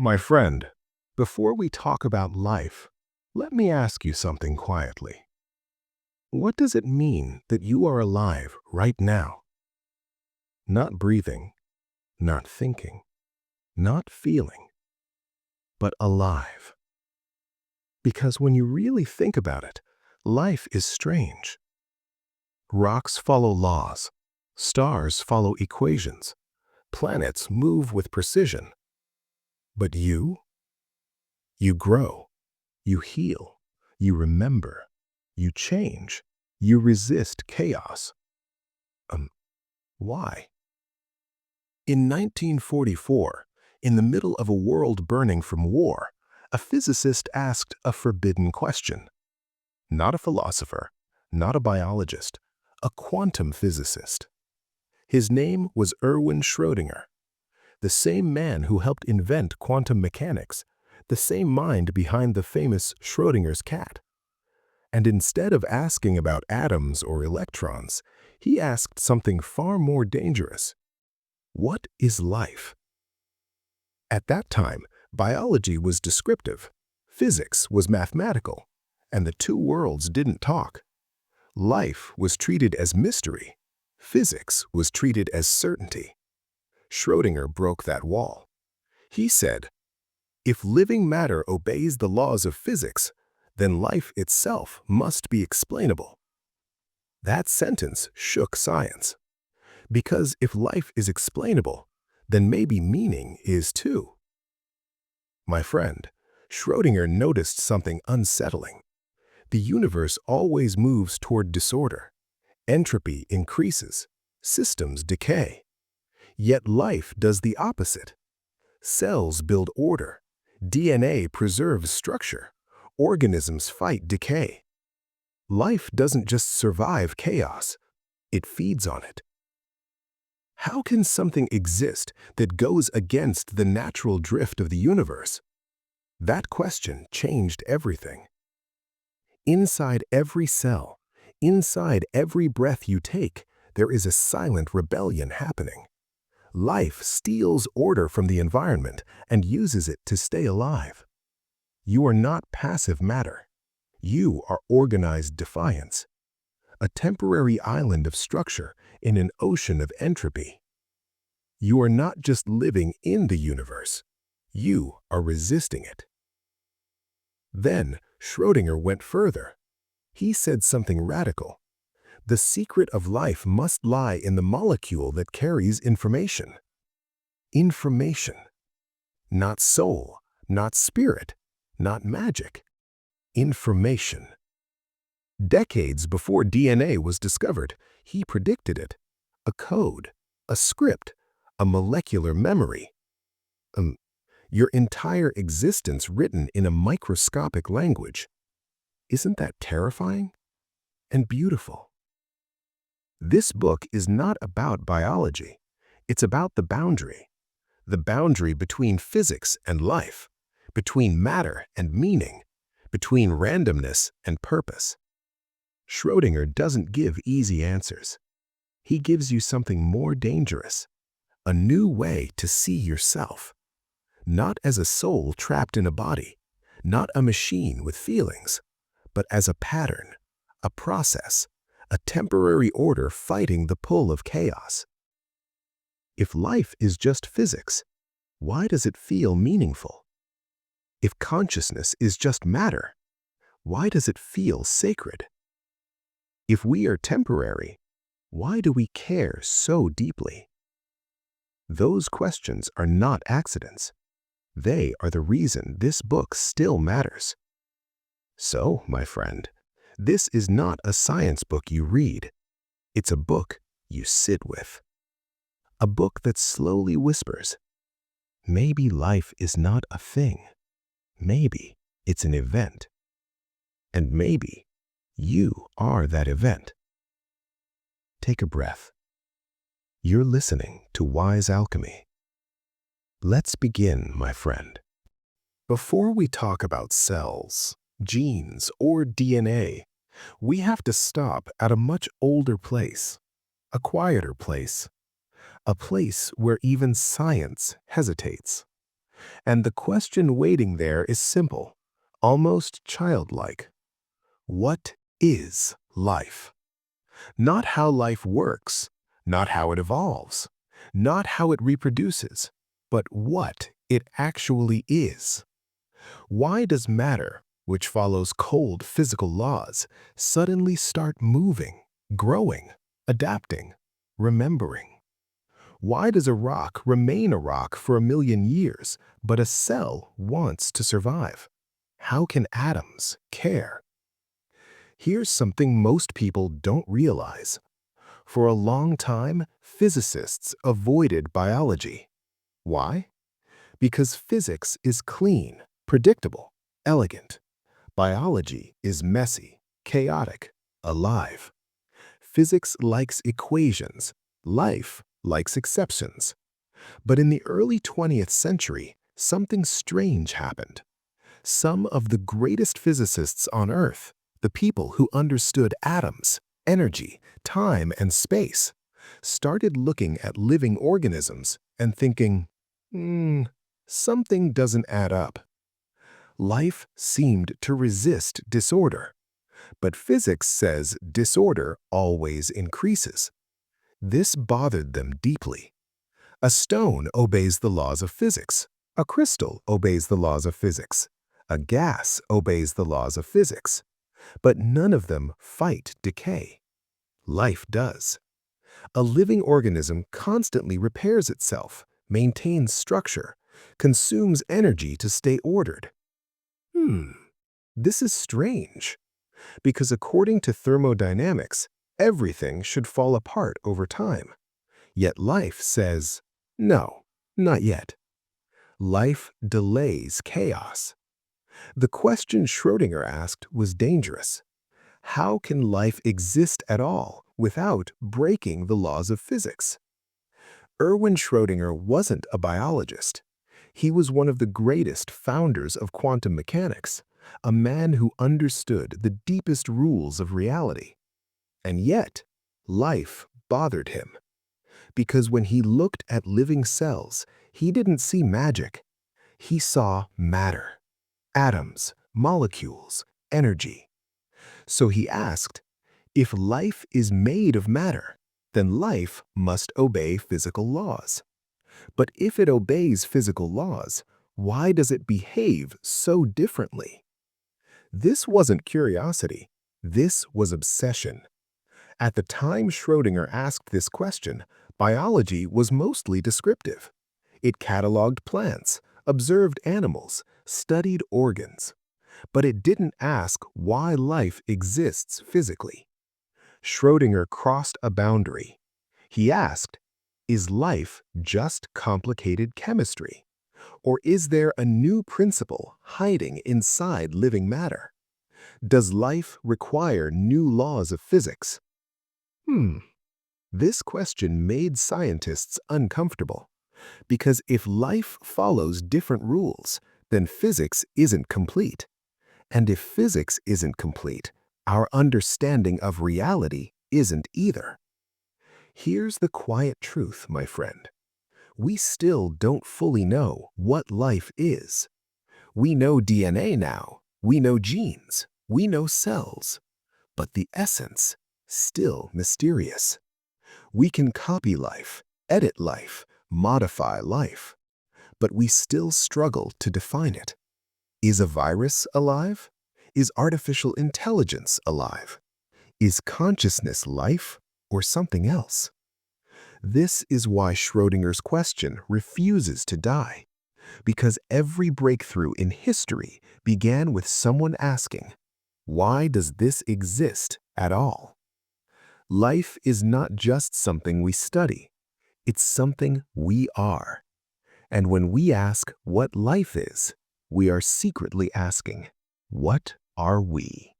My friend, before we talk about life, let me ask you something quietly. What does it mean that you are alive right now? Not breathing, not thinking, not feeling, but alive. Because when you really think about it, life is strange. Rocks follow laws, stars follow equations, planets move with precision. But you grow, you heal, you remember, you change, you resist chaos. Um, why? In 1944, in the middle of a world burning from war, a physicist asked a forbidden question. Not a philosopher, not a biologist, a quantum physicist. His name was Erwin Schrödinger, the same man who helped invent quantum mechanics, the same mind behind the famous Schrödinger's cat. And instead of asking about atoms or electrons, he asked something far more dangerous. What is life? At that time, biology was descriptive, physics was mathematical, and the two worlds didn't talk. Life was treated as mystery, physics was treated as certainty. Schrödinger broke that wall. He said, if living matter obeys the laws of physics, then life itself must be explainable. That sentence shook science. Because if life is explainable, then maybe meaning is too. My friend, Schrödinger noticed something unsettling. The universe always moves toward disorder. Entropy increases, systems decay. Yet life does the opposite. Cells build order, DNA preserves structure, organisms fight decay. Life doesn't just survive chaos, it feeds on it. How can something exist that goes against the natural drift of the universe? That question changed everything. Inside every cell, inside every breath you take, there is a silent rebellion happening. Life steals order from the environment and uses it to stay alive. You are not passive matter. You are organized defiance, a temporary island of structure in an ocean of entropy. You are not just living in the universe. You are resisting it. Then Schrödinger went further. He said something radical. The secret of life must lie in the molecule that carries information. Information. Not soul, not spirit, not magic. Information. Decades before DNA was discovered, he predicted it. A code, a script, a molecular memory. Your entire existence written in a microscopic language. Isn't that terrifying? And beautiful. This book is not about biology. It's about the boundary between physics and life, between matter and meaning, between randomness and purpose. Schrödinger doesn't give easy answers. He gives you something more dangerous, a new way to see yourself. Not as a soul trapped in a body, not a machine with feelings, but as a pattern, a process, a temporary order fighting the pull of chaos. If life is just physics, why does it feel meaningful? If consciousness is just matter, why does it feel sacred? If we are temporary, why do we care so deeply? Those questions are not accidents. They are the reason this book still matters. So, my friend, this is not a science book you read. It's a book you sit with. A book that slowly whispers, maybe life is not a thing. Maybe it's an event. And maybe you are that event. Take a breath. You're listening to Wise Alchemy. Let's begin, my friend. Before we talk about cells, genes, or DNA, we have to stop at a much older place, a quieter place, a place where even science hesitates. And the question waiting there is simple, almost childlike. What is life? Not how life works, not how it evolves, not how it reproduces, but what it actually is. Why does matter, which follows cold physical laws, suddenly start moving, growing, adapting, remembering? Why does a rock remain a rock for a million years, but a cell wants to survive? How can atoms care? Here's something most people don't realize. For a long time, physicists avoided biology. Why? Because physics is clean, predictable, elegant. Biology is messy, chaotic, alive. Physics likes equations. Life likes exceptions. But in the early 20th century, something strange happened. Some of the greatest physicists on Earth, the people who understood atoms, energy, time, and space, started looking at living organisms and thinking, something doesn't add up. Life seemed to resist disorder, but physics says disorder always increases. This bothered them deeply. A stone obeys the laws of physics. A crystal obeys the laws of physics. A gas obeys the laws of physics. But none of them fight decay. Life does. A living organism constantly repairs itself, maintains structure, consumes energy to stay ordered. This is strange, because according to thermodynamics, everything should fall apart over time. Yet life says, no, not yet. Life delays chaos. The question Schrödinger asked was dangerous. How can life exist at all without breaking the laws of physics? Erwin Schrödinger wasn't a biologist. He was one of the greatest founders of quantum mechanics, a man who understood the deepest rules of reality. And yet, life bothered him. Because when he looked at living cells, he didn't see magic. He saw matter, atoms, molecules, energy. So he asked, if life is made of matter, then life must obey physical laws. But if it obeys physical laws, why does it behave so differently? This wasn't curiosity. This was obsession. At the time Schrödinger asked this question, biology was mostly descriptive. It cataloged plants, observed animals, studied organs. But it didn't ask why life exists physically. Schrödinger crossed a boundary. He asked, is life just complicated chemistry? Or is there a new principle hiding inside living matter? Does life require new laws of physics? This question made scientists uncomfortable, because if life follows different rules, then physics isn't complete. And if physics isn't complete, our understanding of reality isn't either. Here's the quiet truth, my friend. We still don't fully know what life is. We know DNA now, we know genes, we know cells, but the essence, still mysterious. We can copy life, edit life, modify life, but we still struggle to define it. Is a virus alive? Is artificial intelligence alive? Is consciousness life or something else? This is why Schrödinger's question refuses to die, because every breakthrough in history began with someone asking, why does this exist at all? Life is not just something we study, it's something we are. And when we ask what life is, we are secretly asking, what are we?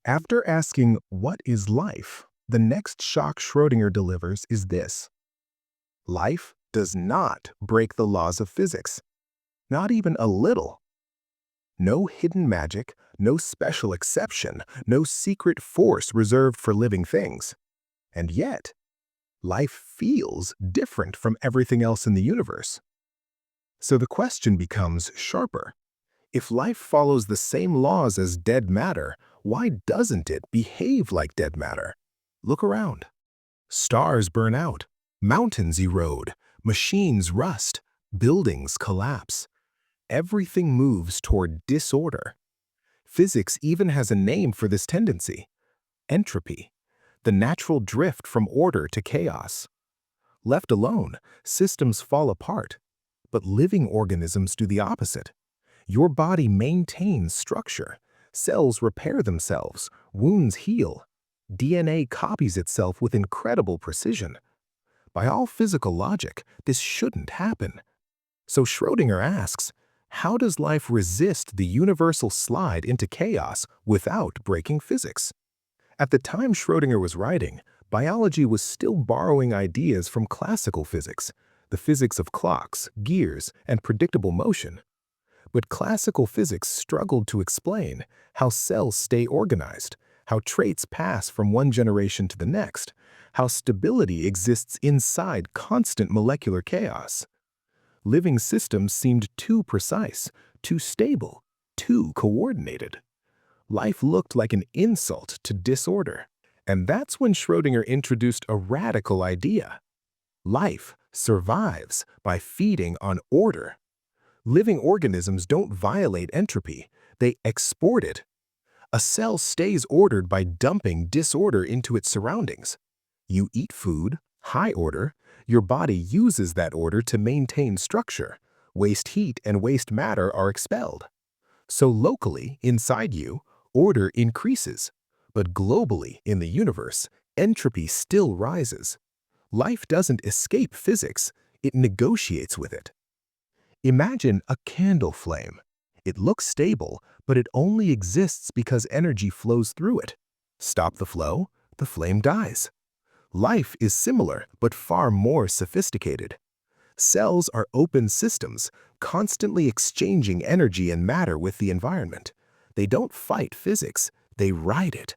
After asking, what is life? The next shock Schrödinger delivers is this. Life does not break the laws of physics, not even a little. No hidden magic, no special exception, no secret force reserved for living things. And yet, life feels different from everything else in the universe. So the question becomes sharper. If life follows the same laws as dead matter, why doesn't it behave like dead matter? Look around. Stars burn out, mountains erode, machines rust, buildings collapse. Everything moves toward disorder. Physics even has a name for this tendency: entropy, the natural drift from order to chaos. Left alone, systems fall apart, but living organisms do the opposite. Your body maintains structure. Cells repair themselves, wounds heal. DNA copies itself with incredible precision. By all physical logic, this shouldn't happen. So Schrödinger asks, how does life resist the universal slide into chaos without breaking physics? At the time Schrödinger was writing, biology was still borrowing ideas from classical physics, the physics of clocks, gears, and predictable motion. But classical physics struggled to explain how cells stay organized, how traits pass from one generation to the next, how stability exists inside constant molecular chaos. Living systems seemed too precise, too stable, too coordinated. Life looked like an insult to disorder. And that's when Schrödinger introduced a radical idea. Life survives by feeding on order. Living organisms don't violate entropy, they export it. A cell stays ordered by dumping disorder into its surroundings. You eat food, high order, your body uses that order to maintain structure. Waste heat and waste matter are expelled. So locally, inside you, order increases. But globally, in the universe, entropy still rises. Life doesn't escape physics, it negotiates with it. Imagine a candle flame. It looks stable, but it only exists because energy flows through it. Stop the flow, the flame dies. Life is similar, but far more sophisticated. Cells are open systems, constantly exchanging energy and matter with the environment. They don't fight physics, they ride it.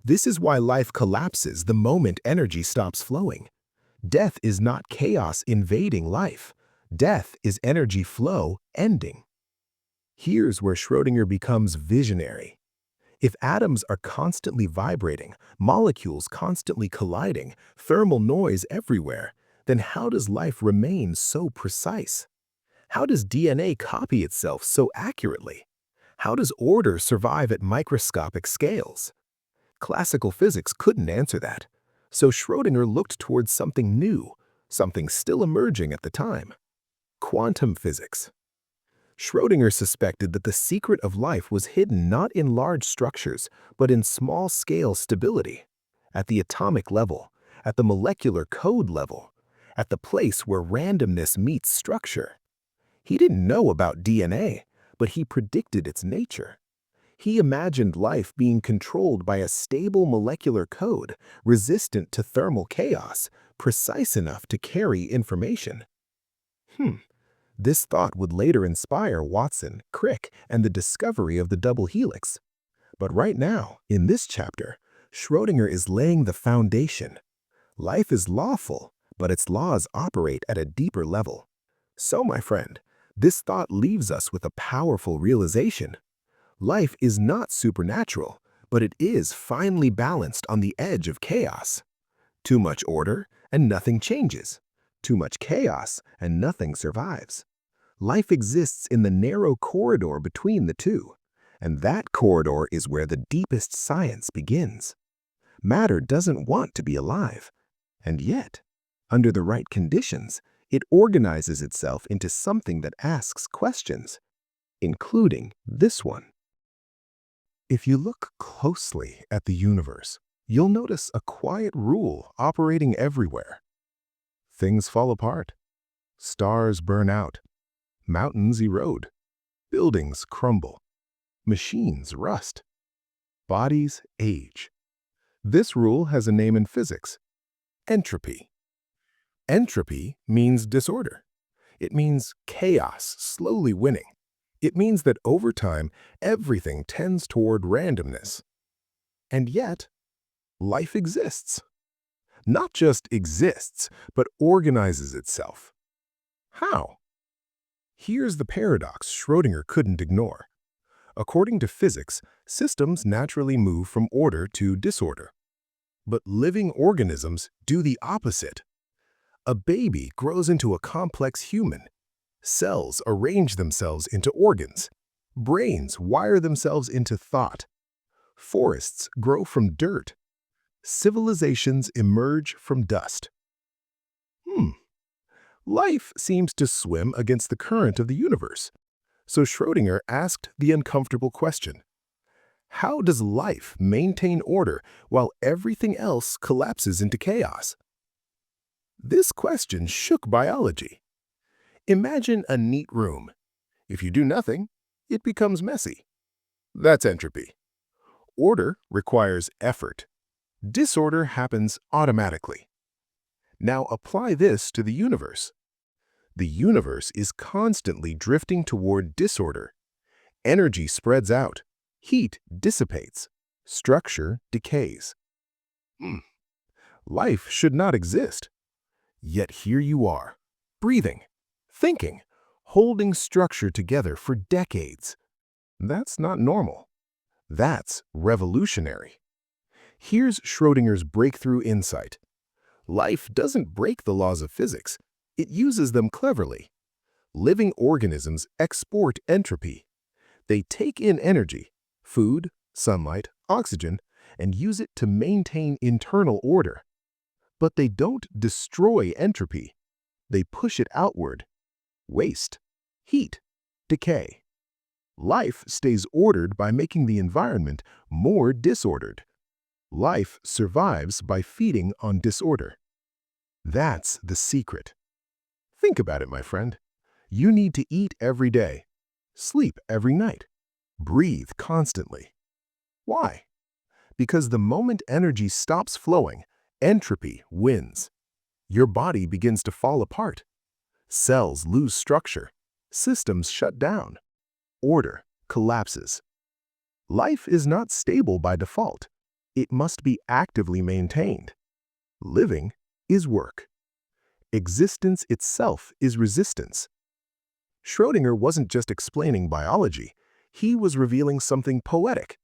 This is why life collapses the moment energy stops flowing. Death is not chaos invading life. Death is energy flow ending. Here's where Schrödinger becomes visionary. If atoms are constantly vibrating, molecules constantly colliding, thermal noise everywhere, then how does life remain so precise? How does DNA copy itself so accurately? How does order survive at microscopic scales? Classical physics couldn't answer that. So Schrödinger looked towards something new, something still emerging at the time: quantum physics. Schrödinger suspected that the secret of life was hidden not in large structures, but in small-scale stability, at the atomic level, at the molecular code level, at the place where randomness meets structure. He didn't know about DNA, but he predicted its nature. He imagined life being controlled by a stable molecular code, resistant to thermal chaos, precise enough to carry information. This thought would later inspire Watson, Crick, and the discovery of the double helix. But right now, in this chapter, Schrödinger is laying the foundation. Life is lawful, but its laws operate at a deeper level. So, my friend, this thought leaves us with a powerful realization. Life is not supernatural, but it is finely balanced on the edge of chaos. Too much order, and nothing changes. Too much chaos, and nothing survives. Life exists in the narrow corridor between the two, and that corridor is where the deepest science begins. Matter doesn't want to be alive, and yet, under the right conditions, it organizes itself into something that asks questions, including this one. If you look closely at the universe, you'll notice a quiet rule operating everywhere. Things fall apart. Stars burn out. Mountains erode. Buildings crumble. Machines rust. Bodies age. This rule has a name in physics: entropy. Entropy means disorder. It means chaos slowly winning. It means that over time, everything tends toward randomness. And yet, life exists. Not just exists, but organizes itself. How? Here's the paradox Schrödinger couldn't ignore. According to physics, systems naturally move from order to disorder. But living organisms do the opposite. A baby grows into a complex human. Cells arrange themselves into organs. Brains wire themselves into thought. Forests grow from dirt. Civilizations emerge from dust. Life seems to swim against the current of the universe. So Schrödinger asked the uncomfortable question: how does life maintain order while everything else collapses into chaos? This question shook biology. Imagine a neat room. If you do nothing, it becomes messy. That's entropy. Order requires effort. Disorder happens automatically. Now apply this to the universe. The universe is constantly drifting toward disorder. Energy spreads out. Heat dissipates. Structure decays. Life should not exist. Yet here you are, breathing, thinking, holding structure together for decades. That's not normal. That's revolutionary. Here's Schrödinger's breakthrough insight. Life doesn't break the laws of physics. It uses them cleverly. Living organisms export entropy. They take in energy, food, sunlight, oxygen, and use it to maintain internal order. But they don't destroy entropy. They push it outward. Waste, heat, decay. Life stays ordered by making the environment more disordered. Life survives by feeding on disorder. That's the secret. Think about it, my friend. You need to eat every day, sleep every night, breathe constantly. Why? Because the moment energy stops flowing, entropy wins. Your body begins to fall apart. Cells lose structure. Systems shut down. Order collapses. Life is not stable by default. It must be actively maintained. Living is work. Existence itself is resistance. Schrödinger wasn't just explaining biology. He was revealing something poetic.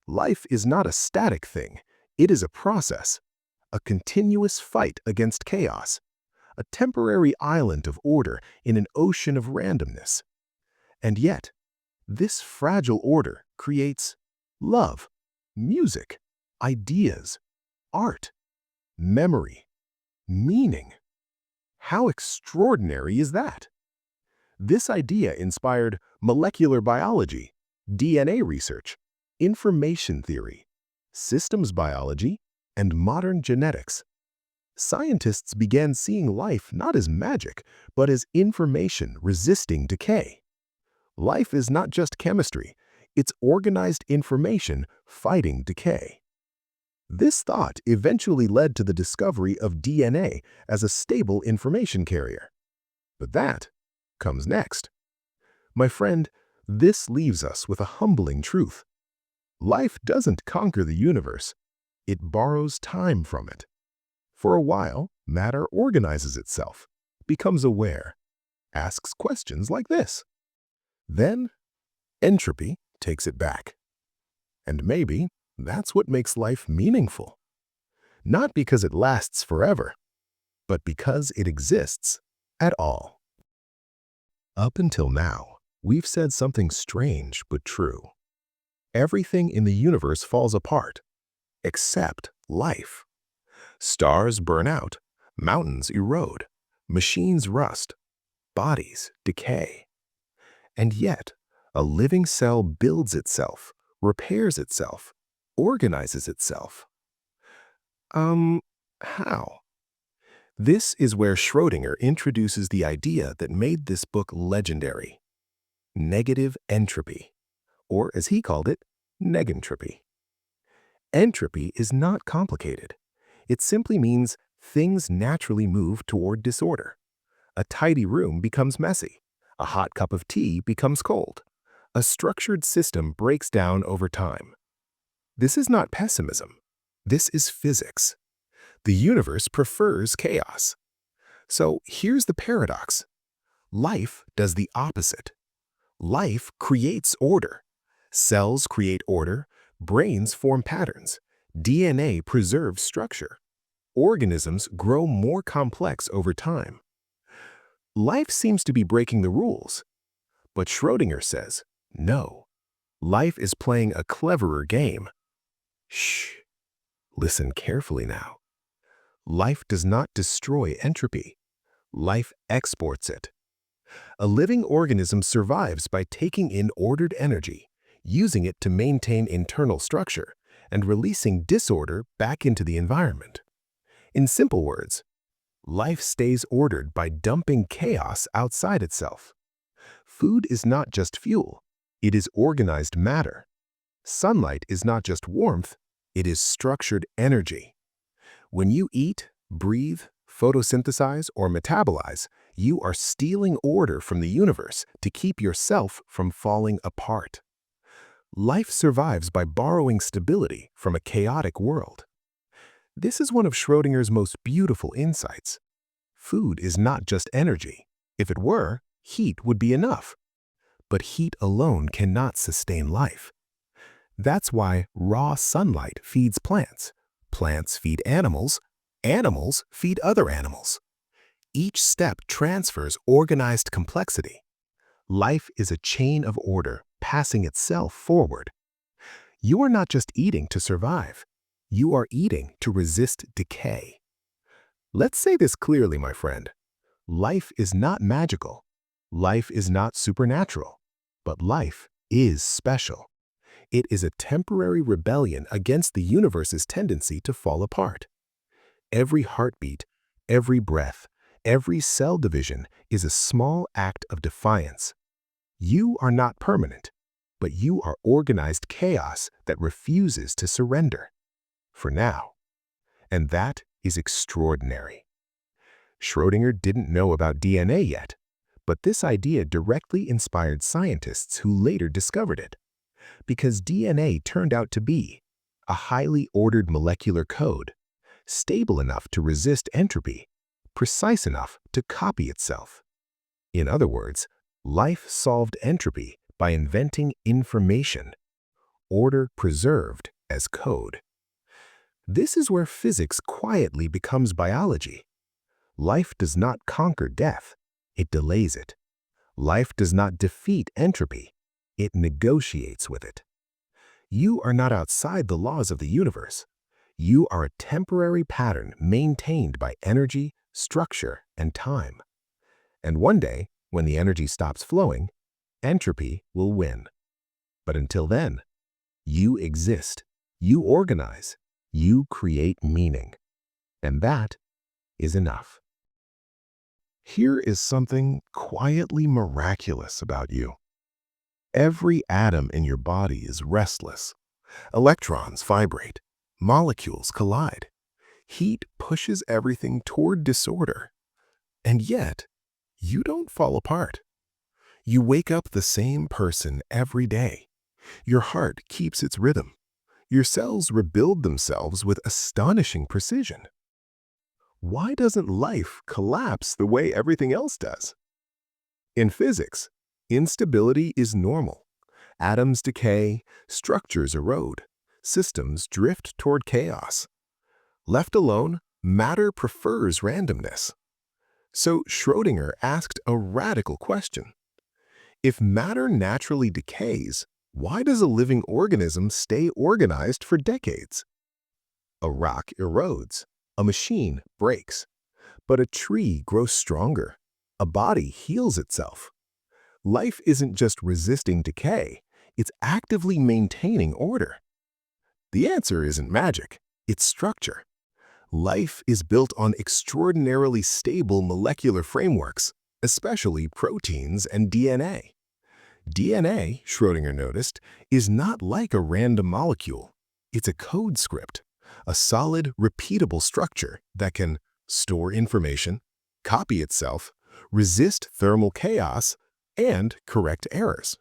Life is not a static thing. It is a process, a continuous fight against chaos, a temporary island of order in an ocean of randomness. And yet, this fragile order creates love, music, ideas, art, memory, meaning. How extraordinary is that? This idea inspired molecular biology, DNA research, information theory, systems biology, and modern genetics. Scientists began seeing life not as magic, but as information resisting decay. Life is not just chemistry, it's organized information fighting decay. This thought eventually led to the discovery of DNA as a stable information carrier. But that comes next. My friend, this leaves us with a humbling truth. Life doesn't conquer the universe. It borrows time from it. For a while, matter organizes itself, becomes aware, asks questions like this. Then, entropy takes it back. And maybe that's what makes life meaningful. Not because it lasts forever, but because it exists at all. Up until now, we've said something strange but true. Everything in the universe falls apart, except life. Stars burn out, mountains erode, machines rust, bodies decay. And yet, a living cell builds itself, repairs itself, organizes itself. How? This is where Schrödinger introduces the idea that made this book legendary: negative entropy, or as he called it, negentropy. Entropy is not complicated. It simply means things naturally move toward disorder. A tidy room becomes messy. A hot cup of tea becomes cold. A structured system breaks down over time. This is not pessimism. This is physics. The universe prefers chaos. So here's the paradox. Life does the opposite. Life creates order. Cells create order, brains form patterns, DNA preserves structure. Organisms grow more complex over time. Life seems to be breaking the rules, but Schrödinger says, no, life is playing a cleverer game. Shh, listen carefully now. Life does not destroy entropy. Life exports it. A living organism survives by taking in ordered energy, using it to maintain internal structure, and releasing disorder back into the environment. In simple words, life stays ordered by dumping chaos outside itself. Food is not just fuel, it is organized matter. Sunlight is not just warmth, it is structured energy. When you eat, breathe, photosynthesize, or metabolize, you are stealing order from the universe to keep yourself from falling apart. Life survives by borrowing stability from a chaotic world. This is one of Schrödinger's most beautiful insights. Food is not just energy. If it were, heat would be enough. But heat alone cannot sustain life. That's why raw sunlight feeds plants. Plants feed animals. Animals feed other animals. Each step transfers organized complexity. Life is a chain of order passing itself forward. You are not just eating to survive. You are eating to resist decay. Let's say this clearly, my friend. Life is not magical. Life is not supernatural. But life is special. It is a temporary rebellion against the universe's tendency to fall apart. Every heartbeat, every breath, every cell division is a small act of defiance. You are not permanent, but you are organized chaos that refuses to surrender. For now. And that is extraordinary. Schrödinger didn't know about DNA yet, but this idea directly inspired scientists who later discovered it. Because DNA turned out to be a highly ordered molecular code, stable enough to resist entropy, precise enough to copy itself. In other words, life solved entropy by inventing information, order preserved as code. This is where physics quietly becomes biology. Life does not conquer death, it delays it. Life does not defeat entropy, it negotiates with it. You are not outside the laws of the universe. You are a temporary pattern maintained by energy, structure, and time. And one day, when the energy stops flowing, entropy will win. But until then, you exist, you organize, you create meaning. And that is enough. Here is something quietly miraculous about you. Every atom in your body is restless. Electrons vibrate. Molecules collide. Heat pushes everything toward disorder. And yet, you don't fall apart. You wake up the same person every day. Your heart keeps its rhythm. Your cells rebuild themselves with astonishing precision. Why doesn't life collapse the way everything else does? In physics, instability is normal. Atoms decay, structures erode, systems drift toward chaos. Left alone, matter prefers randomness. So Schrödinger asked a radical question. If matter naturally decays, why does a living organism stay organized for decades? A rock erodes, a machine breaks, but a tree grows stronger, a body heals itself. Life isn't just resisting decay, it's actively maintaining order. The answer isn't magic, it's structure. Life is built on extraordinarily stable molecular frameworks, especially proteins and DNA. DNA, Schrödinger noticed, is not like a random molecule. It's a code script, a solid, repeatable structure that can store information, copy itself, resist thermal chaos, and correct errors.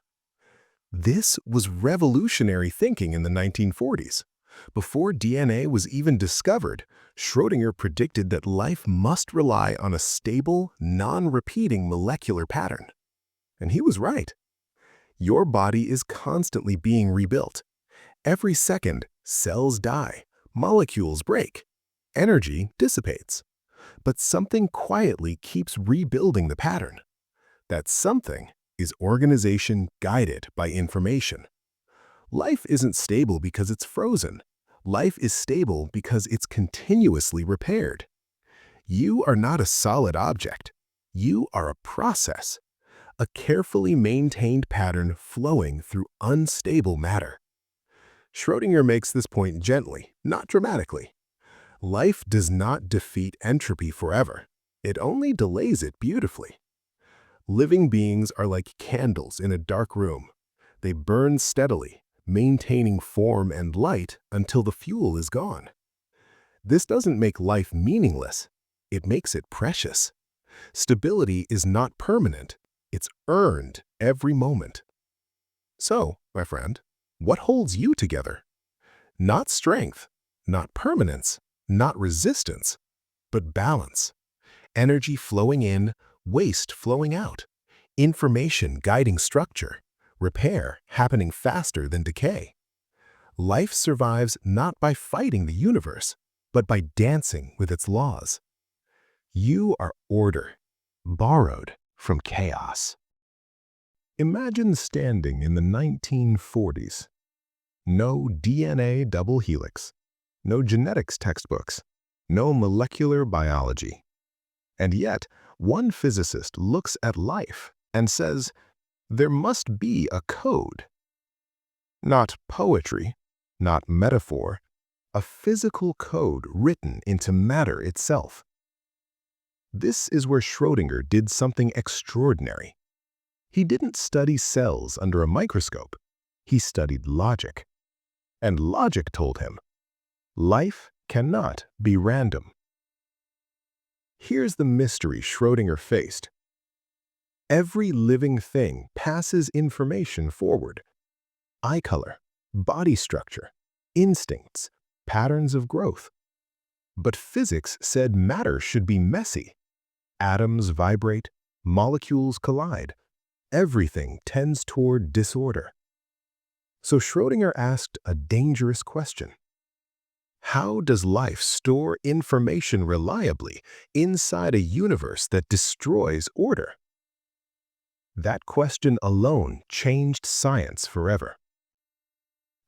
This was revolutionary thinking in the 1940s. Before DNA was even discovered, Schrödinger predicted that life must rely on a stable, non-repeating molecular pattern. And he was right. Your body is constantly being rebuilt. Every second, cells die, molecules break, energy dissipates. But something quietly keeps rebuilding the pattern. That something is organization guided by information. Life isn't stable because it's frozen. Life is stable because it's continuously repaired. You are not a solid object. You are a process, a carefully maintained pattern flowing through unstable matter. Schrödinger makes this point gently, not dramatically. Life does not defeat entropy forever. It only delays it beautifully. Living beings are like candles in a dark room. They burn steadily, maintaining form and light until the fuel is gone. This doesn't make life meaningless. It makes it precious. Stability is not permanent. It's earned every moment. So, my friend, what holds you together? Not strength, not permanence, not resistance, but balance. Energy flowing in, waste flowing out. Information guiding structure. Repair happening faster than decay. Life survives not by fighting the universe, but by dancing with its laws. You are order, borrowed from chaos. Imagine standing in the 1940s. No DNA double helix, no genetics textbooks, no molecular biology. And yet, one physicist looks at life and says, there must be a code. Not poetry, not metaphor, a physical code written into matter itself. This is where Schrödinger did something extraordinary. He didn't study cells under a microscope. He studied logic. And logic told him, life cannot be random. Here's the mystery Schrödinger faced. Every living thing passes information forward. Eye color, body structure, instincts, patterns of growth. But physics said matter should be messy. Atoms vibrate, molecules collide. Everything tends toward disorder. So Schrödinger asked a dangerous question. How does life store information reliably inside a universe that destroys order? That question alone changed science forever.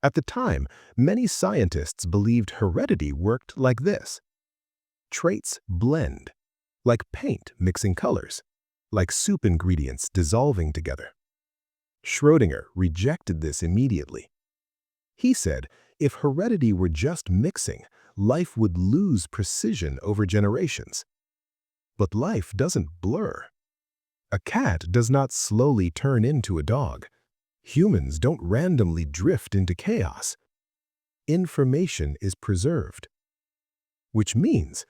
At the time, many scientists believed heredity worked like this. Traits blend, like paint mixing colors, like soup ingredients dissolving together. Schrödinger rejected this immediately. He said if heredity were just mixing, life would lose precision over generations. But life doesn't blur. A cat does not slowly turn into a dog. Humans don't randomly drift into chaos. Information is preserved. Which means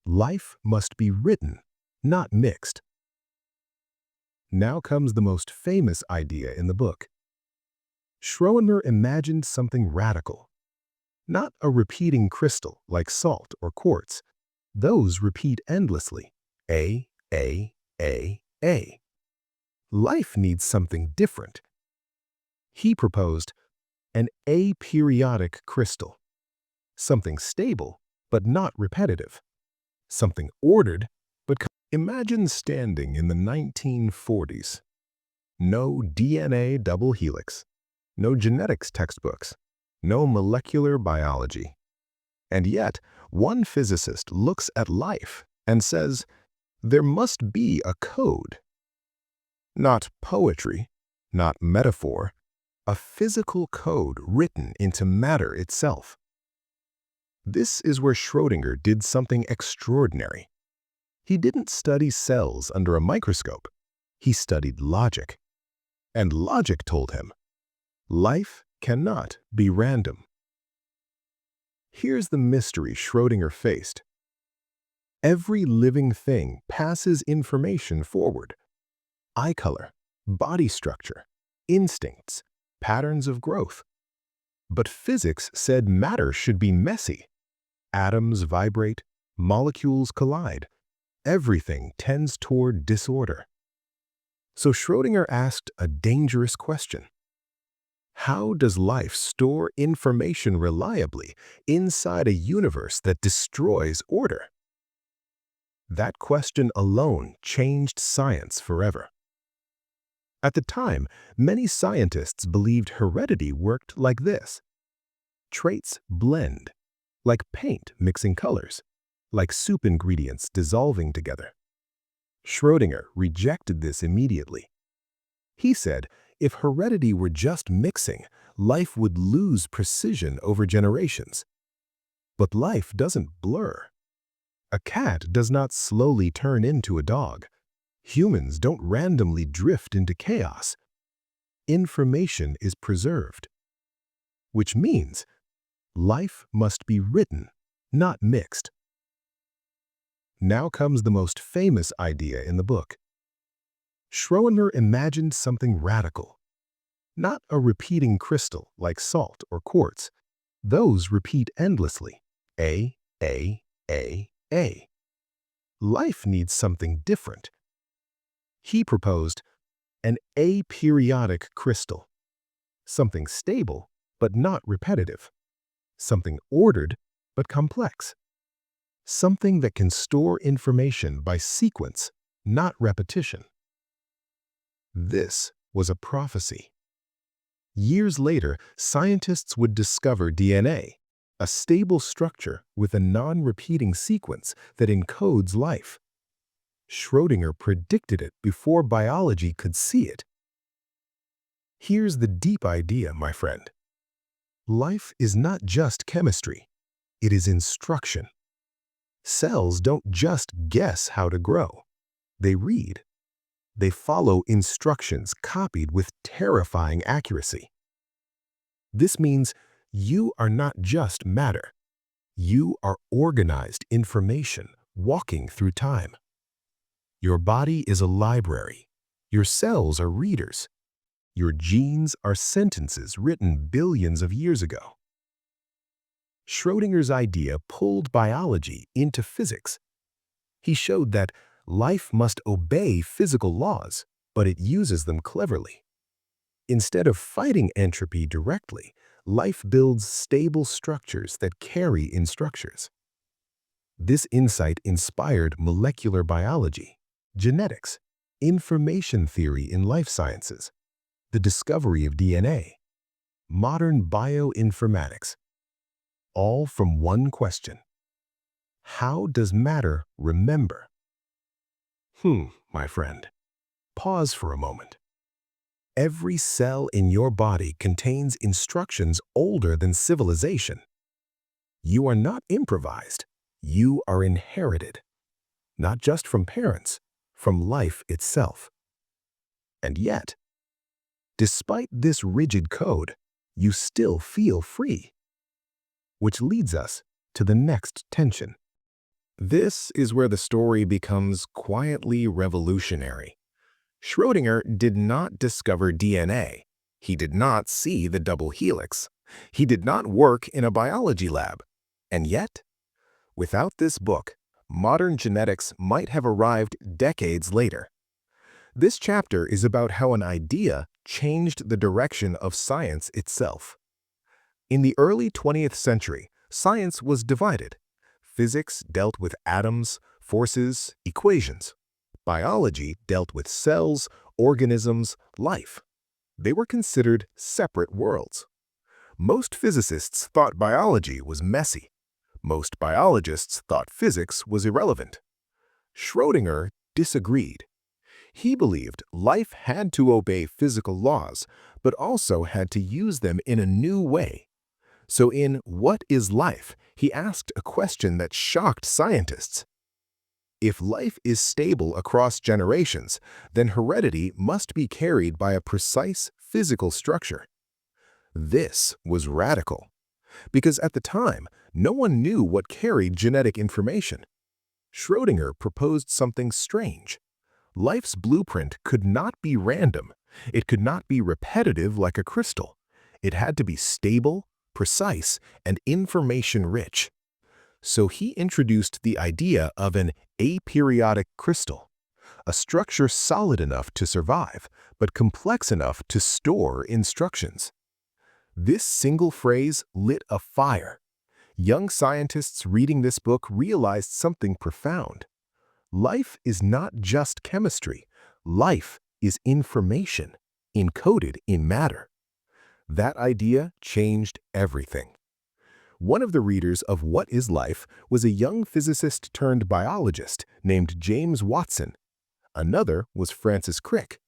life must be written, not mixed. Now comes the most famous idea in the book. Schrödinger imagined something radical. Not a repeating crystal like salt or quartz. Those repeat endlessly. A. Life needs something different. He proposed an aperiodic crystal. Something stable, but not repetitive. Something ordered, but imagine standing in the 1940s. No DNA double helix, no genetics textbooks, no molecular biology. And yet, one physicist looks at life and says, there must be a code. Not poetry, not metaphor, a physical code written into matter itself. This is where Schrödinger did something extraordinary. He didn't study cells under a microscope. He studied logic. And logic told him, life cannot be random. Here's the mystery Schrödinger faced. Every living thing passes information forward. Eye color, body structure, instincts, patterns of growth. But physics said matter should be messy. Atoms vibrate, molecules collide. Everything tends toward disorder. So Schrödinger asked a dangerous question. How does life store information reliably inside a universe that destroys order? That question alone changed science forever. At the time, many scientists believed heredity worked like this. Traits blend, like paint mixing colors, like soup ingredients dissolving together. Schrödinger rejected this immediately. He said if heredity were just mixing, life would lose precision over generations. But life doesn't blur. A cat does not slowly turn into a dog. Humans don't randomly drift into chaos. Information is preserved, which means life must be written, not mixed. Now comes the most famous idea in the book. Schrödinger imagined something radical. Not a repeating crystal like salt or quartz. Those repeat endlessly. A, A, A, A. Life needs something different. He proposed an aperiodic crystal. Something stable, but not repetitive. Something ordered, but complex. Something that can store information by sequence, not repetition. This was a prophecy. Years later, scientists would discover DNA, a stable structure with a non-repeating sequence that encodes life. Schrödinger predicted it before biology could see it. Here's the deep idea, my friend. Life is not just chemistry. It is instruction. Cells don't just guess how to grow. They read. They follow instructions copied with terrifying accuracy. This means you are not just matter. You are organized information walking through time. Your body is a library. Your cells are readers. Your genes are sentences written billions of years ago. Schrödinger's idea pulled biology into physics. He showed that life must obey physical laws, but it uses them cleverly. Instead of fighting entropy directly, life builds stable structures that carry instructions. This insight inspired molecular biology, genetics, information theory in life sciences, the discovery of DNA, modern bioinformatics, all from one question. How does matter remember? My friend, pause for a moment. Every cell in your body contains instructions older than civilization. You are not improvised. You are inherited, not just from parents, from life itself. And yet, despite this rigid code, you still feel free. Which leads us to the next tension. This is where the story becomes quietly revolutionary. Schrödinger did not discover DNA. He did not see the double helix. He did not work in a biology lab. And yet, without this book, modern genetics might have arrived decades later. This chapter is about how an idea changed the direction of science itself. In the early 20th century, science was divided. Physics dealt with atoms, forces, equations. Biology dealt with cells, organisms, life. They were considered separate worlds. Most physicists thought biology was messy. Most biologists thought physics was irrelevant. Schrödinger disagreed. He believed life had to obey physical laws, but also had to use them in a new way. So in What is Life? He asked a question that shocked scientists. If life is stable across generations, then heredity must be carried by a precise physical structure. This was radical, because at the time, no one knew what carried genetic information. Schrödinger proposed something strange. Life's blueprint could not be random. It could not be repetitive like a crystal. It had to be stable, precise, and information-rich. So he introduced the idea of an aperiodic crystal, a structure solid enough to survive, but complex enough to store instructions. This single phrase lit a fire. Young scientists reading this book realized something profound. Life is not just chemistry. Life is information, encoded in matter. That idea changed everything. One of the readers of What is Life was a young physicist turned biologist named James Watson. Another was Francis Crick.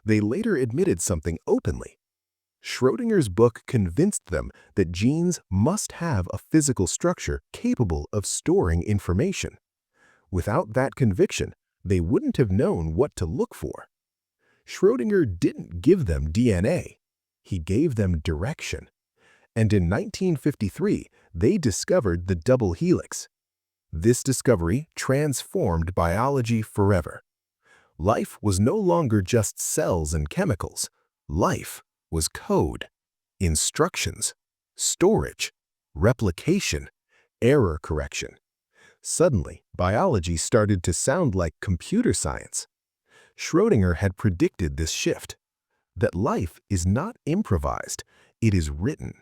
They later admitted something openly. Schrödinger's book convinced them that genes must have a physical structure capable of storing information. Without that conviction, they wouldn't have known what to look for. Schrödinger didn't give them DNA. He gave them direction. And in 1953, they discovered the double helix. This discovery transformed biology forever. Life was no longer just cells and chemicals. Life was code, instructions, storage, replication, error correction. Suddenly, biology started to sound like computer science. Schrödinger had predicted this shift, that life is not improvised, it is written.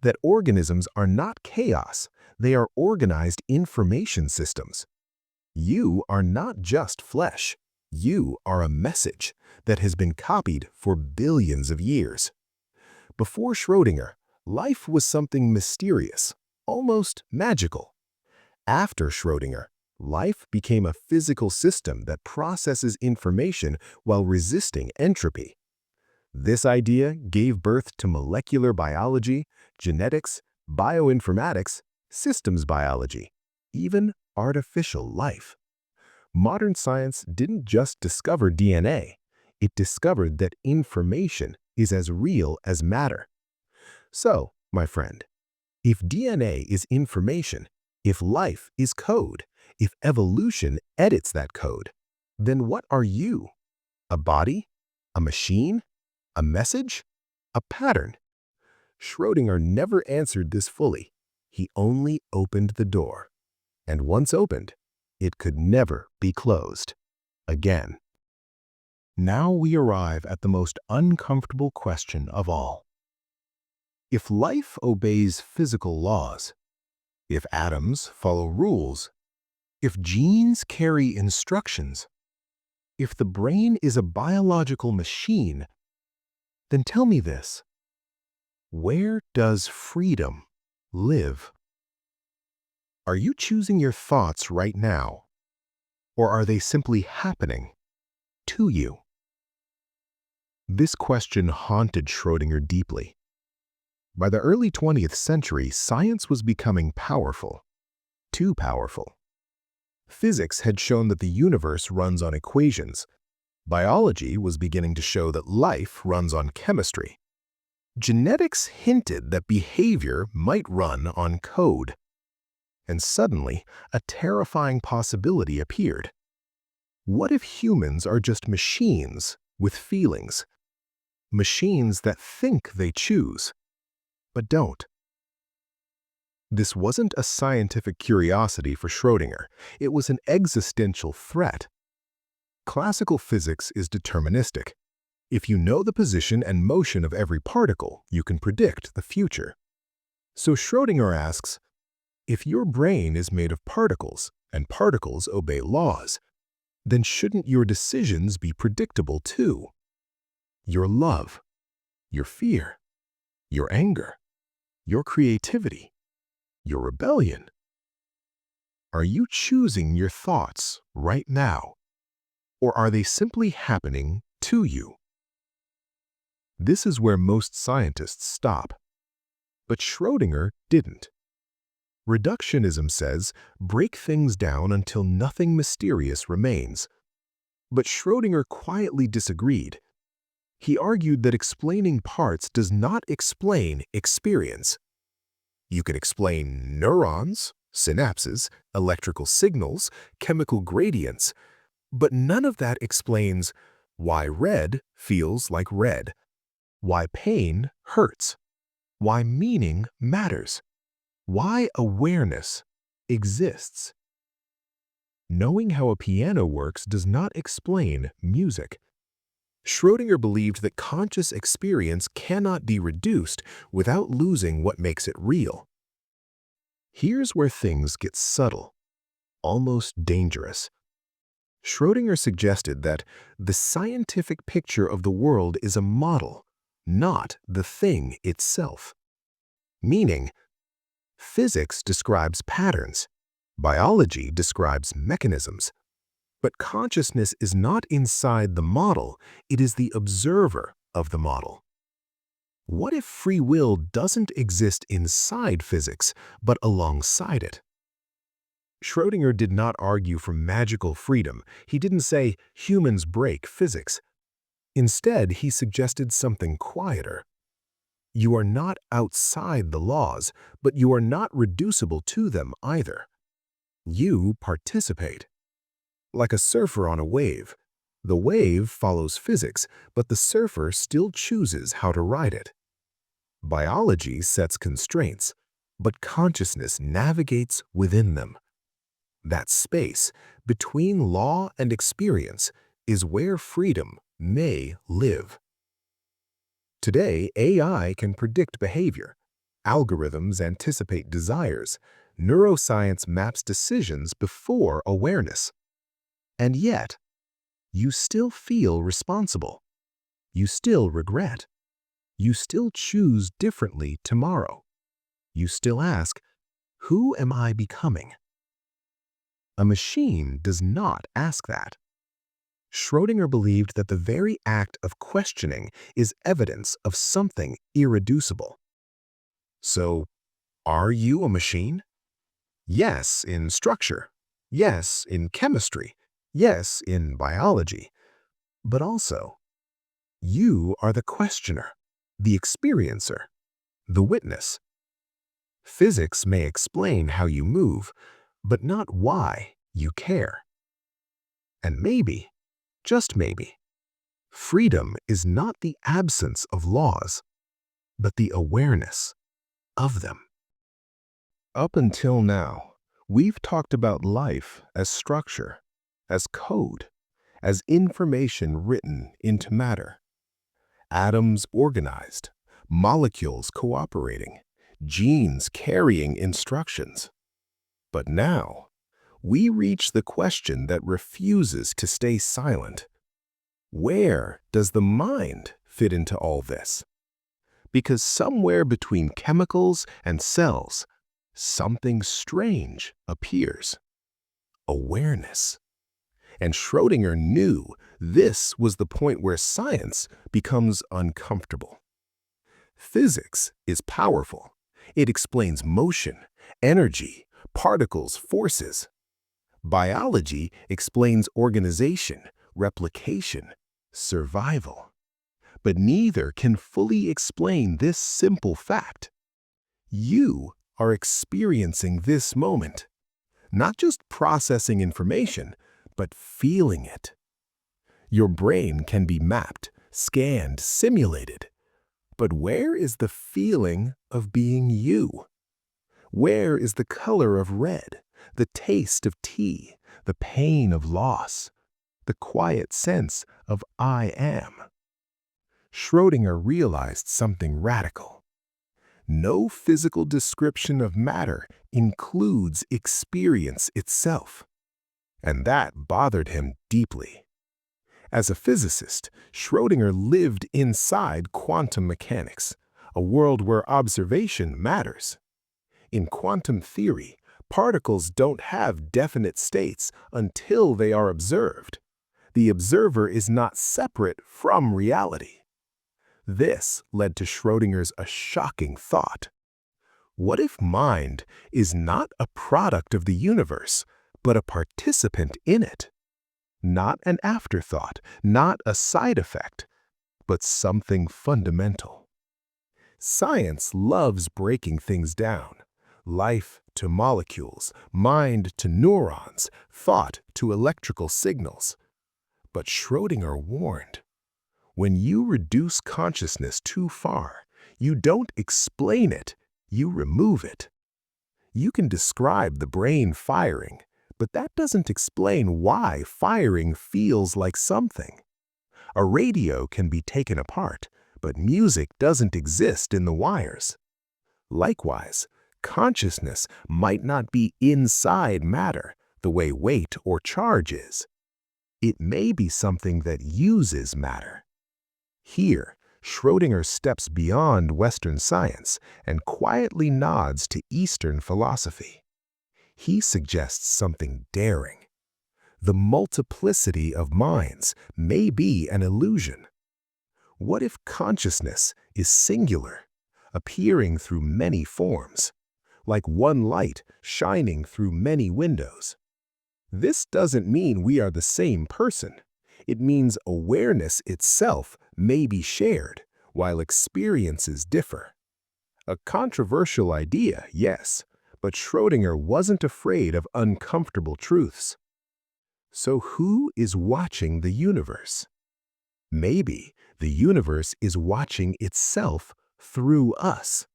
That organisms are not chaos, they are organized information systems. You are not just flesh, you are a message that has been copied for billions of years. Before Schrödinger, life was something mysterious, almost magical. After Schrödinger, life became a physical system that processes information while resisting entropy. This idea gave birth to molecular biology, genetics, bioinformatics, systems biology, even artificial life. Modern science didn't just discover DNA, it discovered that information is as real as matter. So, my friend, if DNA is information, if life is code, if evolution edits that code, then what are you? A body? A machine? A message? A pattern? Schrödinger never answered this fully. He only opened the door. And once opened, it could never be closed again. Now we arrive at the most uncomfortable question of all. If life obeys physical laws, if atoms follow rules, if genes carry instructions, if the brain is a biological machine, then tell me this: where does freedom live? Are you choosing your thoughts right now, or are they simply happening to you? This question haunted Schrödinger deeply. By the early 20th century, science was becoming powerful, too powerful. Physics had shown that the universe runs on equations. Biology was beginning to show that life runs on chemistry. Genetics hinted that behavior might run on code. And suddenly, a terrifying possibility appeared. What if humans are just machines with feelings? Machines that think they choose, but don't. This wasn't a scientific curiosity for Schrödinger. It was an existential threat. Classical physics is deterministic. If you know the position and motion of every particle, you can predict the future. So Schrödinger asks, if your brain is made of particles, and particles obey laws, then shouldn't your decisions be predictable too? Your love, your fear, your anger, your creativity, your rebellion. Are you choosing your thoughts right now, or are they simply happening to you? This is where most scientists stop. But Schrödinger didn't. Reductionism says, break things down until nothing mysterious remains. But Schrödinger quietly disagreed. He argued that explaining parts does not explain experience. You can explain neurons, synapses, electrical signals, chemical gradients, but none of that explains why red feels like red, why pain hurts, why meaning matters, why awareness exists. Knowing how a piano works does not explain music. Schrödinger believed that conscious experience cannot be reduced without losing what makes it real. Here's where things get subtle, almost dangerous. Schrödinger suggested that the scientific picture of the world is a model, not the thing itself. Meaning, physics describes patterns, biology describes mechanisms, but consciousness is not inside the model, it is the observer of the model. What if free will doesn't exist inside physics, but alongside it? Schrödinger did not argue for magical freedom. He didn't say humans break physics. Instead, he suggested something quieter. You are not outside the laws, but you are not reducible to them either. You participate. Like a surfer on a wave. The wave follows physics, but the surfer still chooses how to ride it. Biology sets constraints, but consciousness navigates within them. That space between law and experience is where freedom may live. Today, AI can predict behavior. Algorithms anticipate desires. Neuroscience maps decisions before awareness. And yet, you still feel responsible. You still regret. You still choose differently tomorrow. You still ask, who am I becoming? A machine does not ask that. Schrödinger believed that the very act of questioning is evidence of something irreducible. So, are you a machine? Yes, in structure. Yes, in chemistry. Yes, in biology. But also, you are the questioner, the experiencer, the witness. Physics may explain how you move, but not why you care. And maybe, just maybe, freedom is not the absence of laws, but the awareness of them. Up until now, we've talked about life as structure, as code, as information written into matter. Atoms organized, molecules cooperating, genes carrying instructions. But now, we reach the question that refuses to stay silent. Where does the mind fit into all this? Because somewhere between chemicals and cells, something strange appears. Awareness. And Schrödinger knew this was the point where science becomes uncomfortable. Physics is powerful. It explains motion, energy, particles, forces. Biology explains organization, replication, survival. But neither can fully explain this simple fact. You are experiencing this moment, not just processing information, but feeling it. Your brain can be mapped, scanned, simulated. But where is the feeling of being you? Where is the color of red, the taste of tea, the pain of loss, the quiet sense of I am? Schrödinger realized something radical. No physical description of matter includes experience itself. And that bothered him deeply. As a physicist, Schrödinger lived inside quantum mechanics, a world where observation matters. In quantum theory, particles don't have definite states until they are observed. The observer is not separate from reality. This led to Schrödinger's a shocking thought. What if mind is not a product of the universe, but a participant in it? Not an afterthought, not a side effect, but something fundamental. Science loves breaking things down. Life to molecules, mind to neurons, thought to electrical signals. But Schrödinger warned, when you reduce consciousness too far, You don't explain it, you remove it. You can describe the brain firing, but that doesn't explain why firing feels like something. A radio can be taken apart, but music doesn't exist in the wires. Likewise, consciousness might not be inside matter the way weight or charge is. It may be something that uses matter. Here, Schrödinger steps beyond Western science and quietly nods to Eastern philosophy. He suggests something daring. The multiplicity of minds may be an illusion. What if consciousness is singular, appearing through many forms, like one light shining through many windows? This doesn't mean we are the same person. It means awareness itself may be shared, while experiences differ. A controversial idea, yes, but Schrödinger wasn't afraid of uncomfortable truths. So who is watching the universe? Maybe the universe is watching itself through us,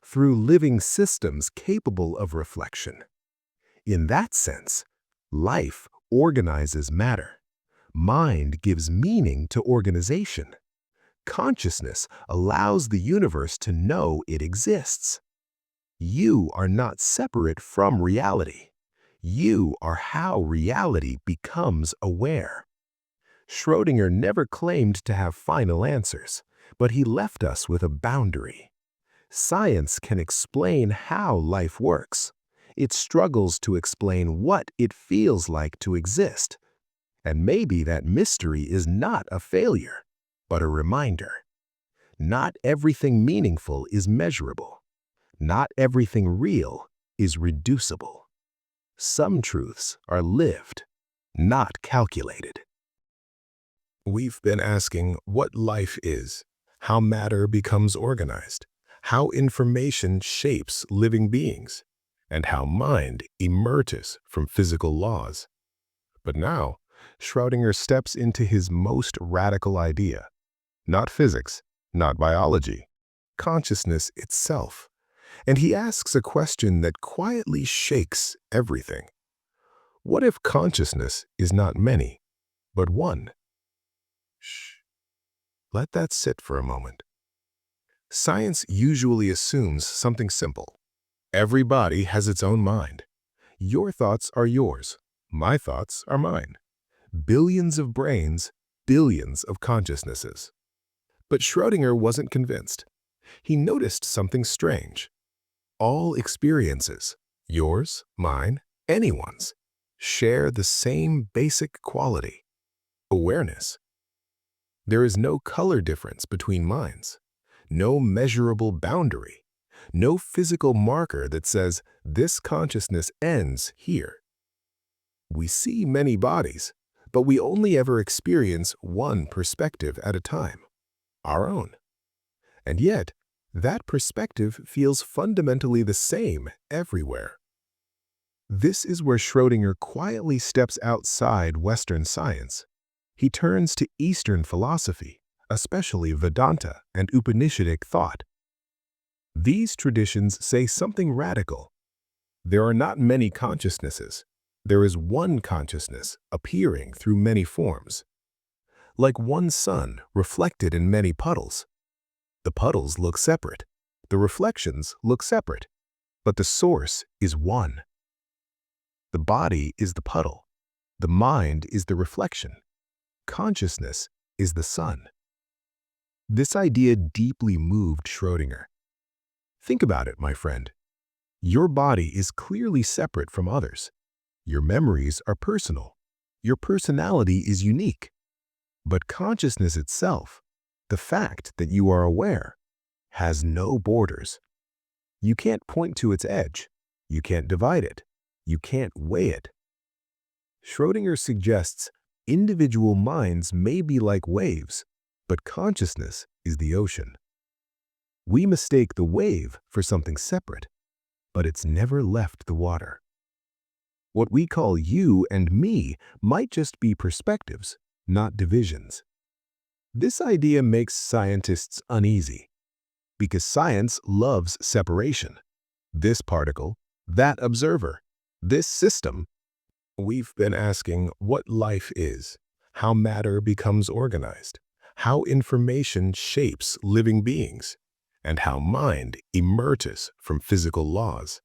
through living systems capable of reflection. In that sense, life organizes matter. Mind gives meaning to organization. Consciousness allows the universe to know it exists. You are not separate from reality. You are how reality becomes aware. Schrödinger never claimed to have final answers, but he left us with a boundary. Science can explain how life works. It struggles to explain what it feels like to exist. And maybe that mystery is not a failure, but a reminder. Not everything meaningful is measurable. Not everything real is reducible. Some truths are lived, not calculated. We've been asking what life is, how matter becomes organized, how information shapes living beings, and how mind emerges from physical laws. But now, Schrödinger steps into his most radical idea. Not physics, not biology, consciousness itself. And he asks a question that quietly shakes everything. What if consciousness is not many, but one? Shh. Let that sit for a moment. Science usually assumes something simple. Every body has its own mind. Your thoughts are yours. My thoughts are mine. Billions of brains, billions of consciousnesses. But Schrödinger wasn't convinced. He noticed something strange. All experiences, yours, mine, anyone's, share the same basic quality: awareness. There is no color difference between minds, no measurable boundary, no physical marker that says this consciousness ends here. We see many bodies, but we only ever experience one perspective at a time, our own. And yet, that perspective feels fundamentally the same everywhere. This is where Schrödinger quietly steps outside Western science. He turns to Eastern philosophy, especially Vedanta and Upanishadic thought. These traditions say something radical. There are not many consciousnesses. There is one consciousness appearing through many forms. Like one sun reflected in many puddles. The puddles look separate. The reflections look separate. But the source is one. The body is the puddle. The mind is the reflection. Consciousness is the sun. This idea deeply moved Schrödinger. Think about it, my friend. Your body is clearly separate from others. Your memories are personal. Your personality is unique. But consciousness itself, the fact that you are aware, has no borders. You can't point to its edge. You can't divide it. You can't weigh it. Schrödinger suggests individual minds may be like waves, but consciousness is the ocean. We mistake the wave for something separate, but it's never left the water. What we call you and me might just be perspectives, not divisions. This idea makes scientists uneasy. Because science loves separation. This particle, that observer, this system. We've been asking what life is, how matter becomes organized, how information shapes living beings, and how mind emerges from physical laws.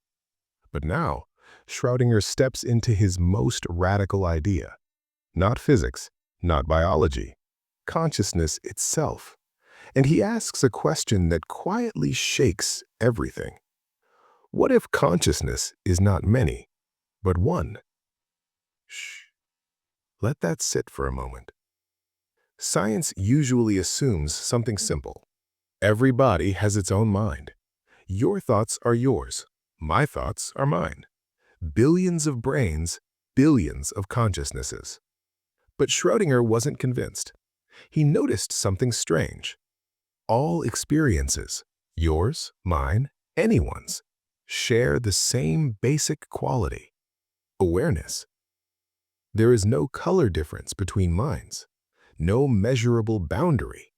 But now, Schrödinger steps into his most radical idea. Not physics, not biology, consciousness itself. And he asks a question that quietly shakes everything. What if consciousness is not many, but one? Shh. Let that sit for a moment. Science usually assumes something simple. Every body has its own mind. Your thoughts are yours. My thoughts are mine. Billions of brains, billions of consciousnesses. But Schrödinger wasn't convinced. He noticed something strange. All experiences, yours, mine, anyone's, share the same basic quality: awareness. There is no color difference between minds, no measurable boundary,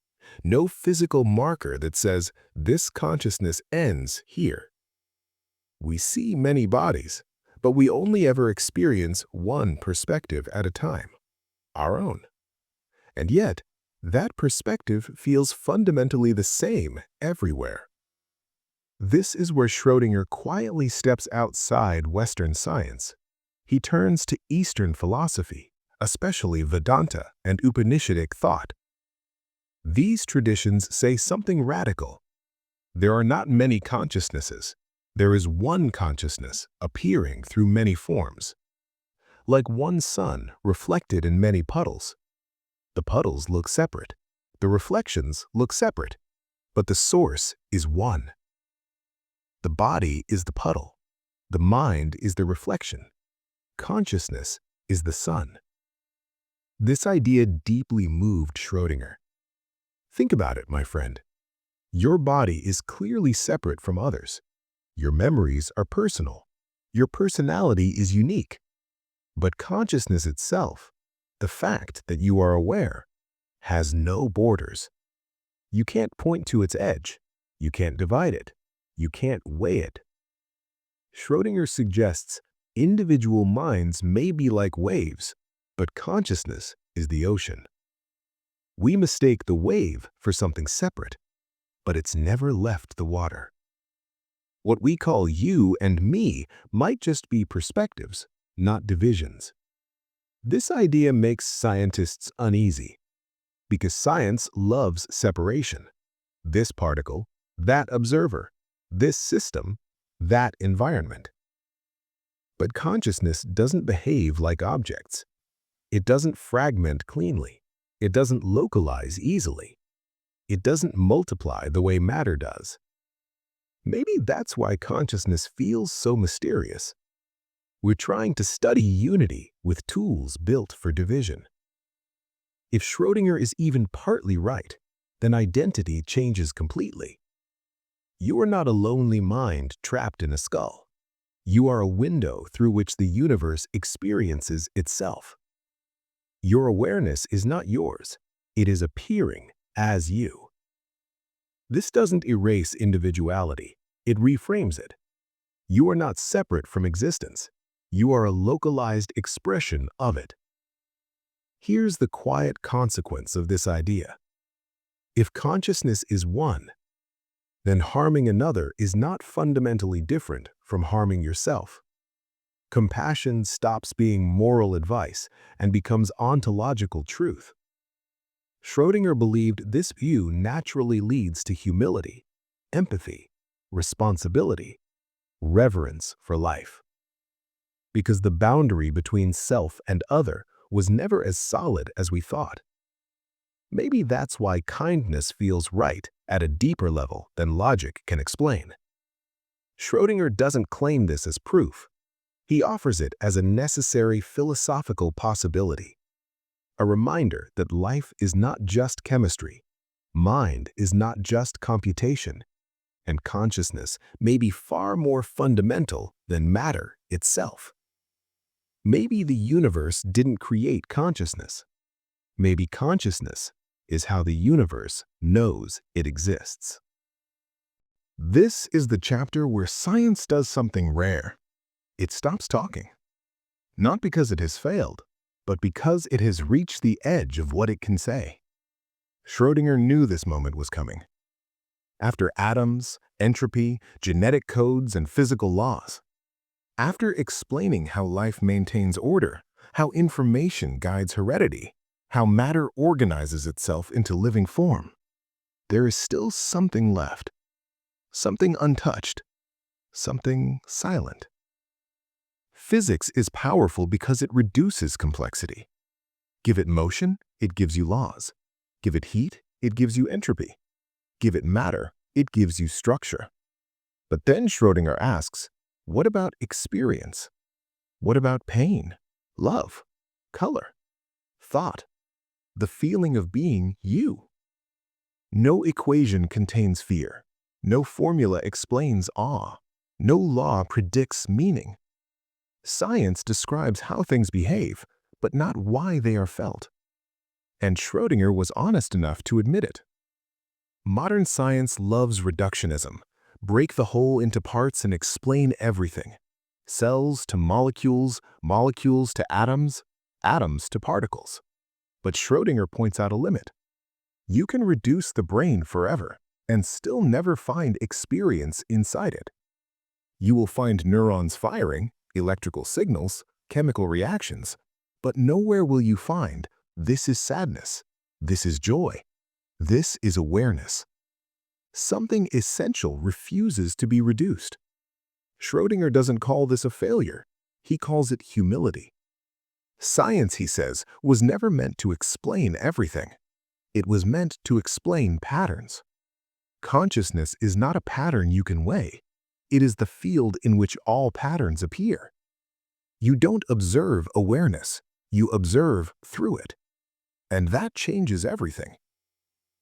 no physical marker that says this consciousness ends here. We see many bodies, but we only ever experience one perspective at a time, our own. And yet, that perspective feels fundamentally the same everywhere. This is where Schrödinger quietly steps outside Western science. He turns to Eastern philosophy, especially Vedanta and Upanishadic thought. These traditions say something radical. There are not many consciousnesses. There is one consciousness appearing through many forms. Like one sun reflected in many puddles. The puddles look separate. The reflections look separate. But the source is one. The body is the puddle. The mind is the reflection. Consciousness is the sun. This idea deeply moved Schrödinger. Think about it, my friend. Your body is clearly separate from others. Your memories are personal. Your personality is unique. But consciousness itself, the fact that you are aware, has no borders. You can't point to its edge. You can't divide it. You can't weigh it. Schrödinger suggests individual minds may be like waves, but consciousness is the ocean. We mistake the wave for something separate, but it's never left the water. What we call you and me might just be perspectives, not divisions. This idea makes scientists uneasy, because science loves separation. This particle, that observer, this system, that environment. But consciousness doesn't behave like objects. It doesn't fragment cleanly. It doesn't localize easily. It doesn't multiply the way matter does. Maybe that's why consciousness feels so mysterious. We're trying to study unity with tools built for division. If Schrödinger is even partly right, then identity changes completely. You are not a lonely mind trapped in a skull. You are a window through which the universe experiences itself. Your awareness is not yours. It is appearing as you. This doesn't erase individuality. It reframes it. You are not separate from existence. You are a localized expression of it. Here's the quiet consequence of this idea. If consciousness is one, then harming another is not fundamentally different from harming yourself. Compassion stops being moral advice and becomes ontological truth. Schrödinger believed this view naturally leads to humility, empathy, responsibility, reverence for life. Because the boundary between self and other was never as solid as we thought. Maybe that's why kindness feels right at a deeper level than logic can explain. Schrödinger doesn't claim this as proof. He offers it as a necessary philosophical possibility, a reminder that life is not just chemistry, mind is not just computation, and consciousness may be far more fundamental than matter itself. Maybe the universe didn't create consciousness. Maybe consciousness is how the universe knows it exists. This is the chapter where science does something rare. It stops talking. Not because it has failed, but because it has reached the edge of what it can say. Schrödinger knew this moment was coming. After atoms, entropy, genetic codes, and physical laws, after explaining how life maintains order, how information guides heredity, how matter organizes itself into living form, there is still something left, something untouched, something silent. Physics is powerful because it reduces complexity. Give it motion, it gives you laws. Give it heat, it gives you entropy. Give it matter, it gives you structure. But then Schrödinger asks, what about experience? What about pain, love, color, thought, the feeling of being you? No equation contains fear. No formula explains awe. No law predicts meaning. Science describes how things behave, but not why they are felt. And Schrödinger was honest enough to admit it. Modern science loves reductionism. Break the whole into parts and explain everything. Cells to molecules, molecules to atoms, atoms to particles. But Schrödinger points out a limit. You can reduce the brain forever and still never find experience inside it. You will find neurons firing, electrical signals, chemical reactions, but nowhere will you find this is sadness, this is joy, this is awareness. Something essential refuses to be reduced. Schrödinger doesn't call this a failure. He calls it humility. Science, he says, was never meant to explain everything. It was meant to explain patterns. Consciousness is not a pattern you can weigh. It is the field in which all patterns appear. You don't observe awareness. You observe through it. And that changes everything.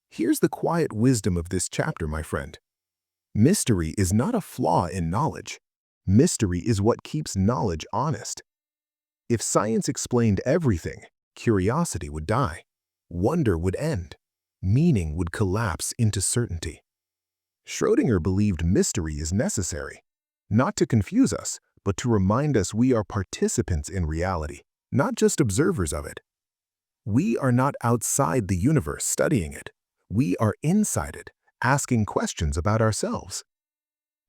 Here's the quiet wisdom of this chapter, my friend. Mystery is not a flaw in knowledge. Mystery is what keeps knowledge honest. If science explained everything, curiosity would die. Wonder would end. Meaning would collapse into certainty. Schrödinger believed mystery is necessary, not to confuse us, but to remind us we are participants in reality, not just observers of it. We are not outside the universe studying it. We are inside it, asking questions about ourselves.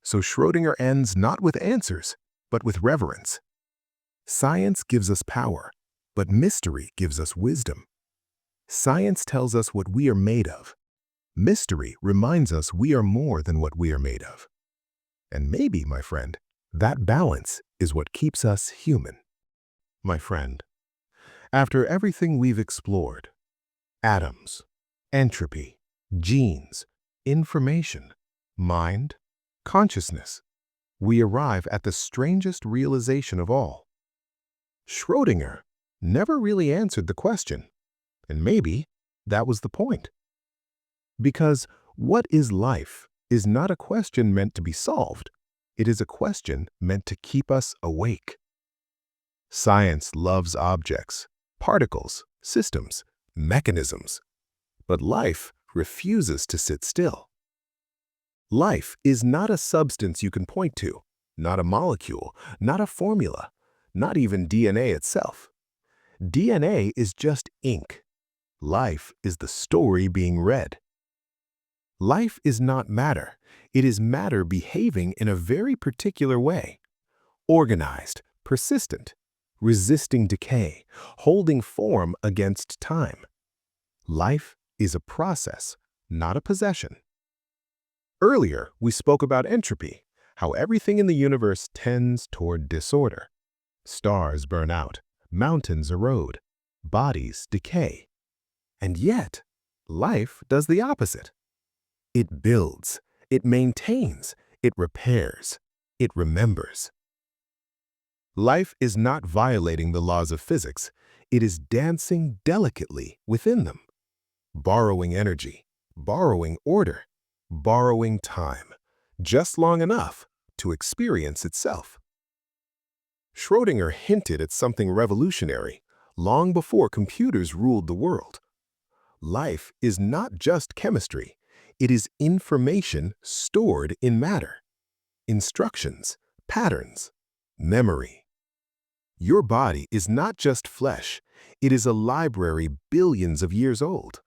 So Schrödinger ends not with answers, but with reverence. Science gives us power, but mystery gives us wisdom. Science tells us what we are made of. Mystery reminds us we are more than what we are made of. And maybe, my friend, that balance is what keeps us human. My friend, after everything we've explored, atoms, entropy, genes, information, mind, consciousness, we arrive at the strangest realization of all. Schrödinger never really answered the question, and maybe that was the point. Because what is life is not a question meant to be solved. It is a question meant to keep us awake. Science loves objects, particles, systems, mechanisms. But life refuses to sit still. Life is not a substance you can point to, not a molecule, not a formula, not even DNA itself. DNA is just ink. Life is the story being read. Life is not matter. It is matter behaving in a very particular way. Organized, persistent, resisting decay, holding form against time. Life is a process, not a possession. Earlier, we spoke about entropy, how everything in the universe tends toward disorder. Stars burn out, mountains erode, bodies decay. And yet, life does the opposite. It builds, it maintains, it repairs, it remembers. Life is not violating the laws of physics, it is dancing delicately within them, borrowing energy, borrowing order, borrowing time, just long enough to experience itself. Schrödinger hinted at something revolutionary long before computers ruled the world. Life is not just chemistry, It is information stored in matter, instructions, patterns, memory. Your body is not just flesh, it is a library billions of years old.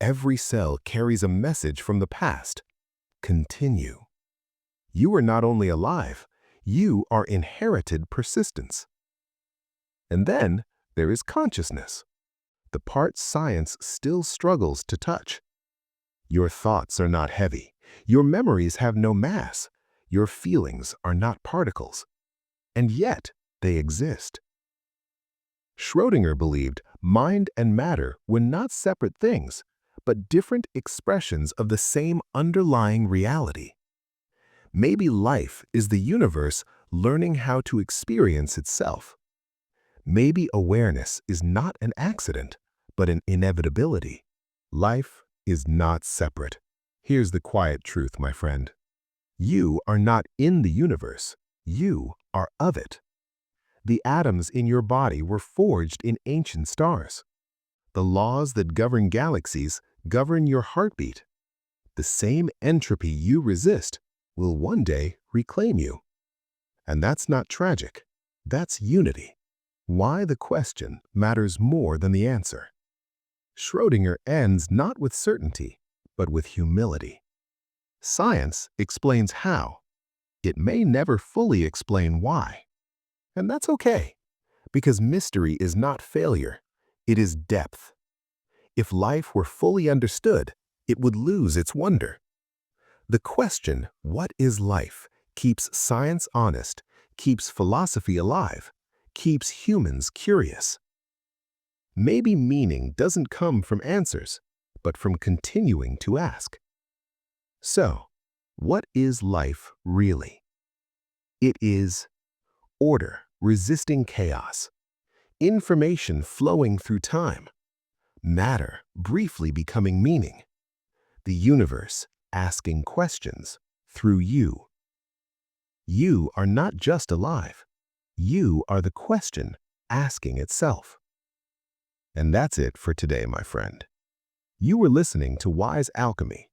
Every cell carries a message from the past. Continue. You are not only alive, you are inherited persistence. And then there is consciousness, the part science still struggles to touch. Your thoughts are not heavy, your memories have no mass, your feelings are not particles, and yet they exist. Schrödinger believed mind and matter were not separate things, but different expressions of the same underlying reality. Maybe life is the universe learning how to experience itself. Maybe awareness is not an accident, but an inevitability. Life is not separate. Here's the quiet truth, my friend. You are not in the universe. You are of it. The atoms in your body were forged in ancient stars. The laws that govern galaxies govern your heartbeat. The same entropy you resist will one day reclaim you. And that's not tragic. That's unity. Why the question matters more than the answer. Schrödinger ends not with certainty, but with humility. Science explains how. It may never fully explain why. And that's okay, because mystery is not failure, it is depth. If life were fully understood, it would lose its wonder. The question, what is life, keeps science honest, keeps philosophy alive, keeps humans curious. Maybe meaning doesn't come from answers, but from continuing to ask. So, what is life really? It is order resisting chaos, information flowing through time, matter briefly becoming meaning, the universe asking questions through you. You are not just alive. You are the question asking itself. And that's it for today, my friend. You were listening to Wise Alchemy.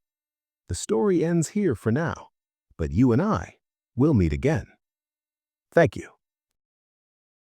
The story ends here for now, but you and I will meet again. Thank you.